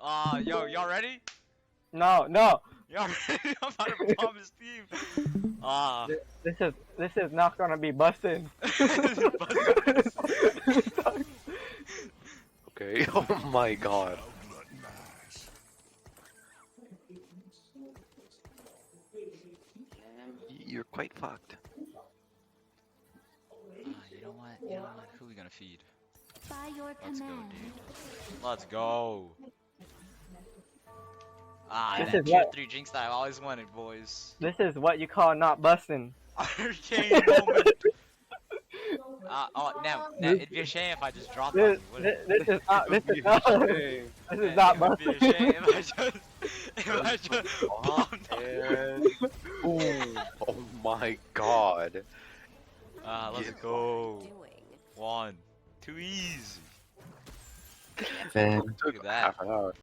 Yo, y'all ready? No, no. Y'all ready? I'm about to bomb his team. This is not gonna be busting. Okay. Oh my god. You're quite fucked. You know what? You know what? Who are we gonna feed? By your Let's go, command. dude. Let's go. This That is tier what 3 jinx that I've always wanted, boys. this is what you call not busting. Arcane moment. Now it'd be a shame if I just dropped on you, wouldn't it? This is not this is not this is not It would be a busting. shame if I just bombed on you. Ooh. Oh my god. Let's Yeah. go. 1, 2 easy. Man, Look at that. half an hour.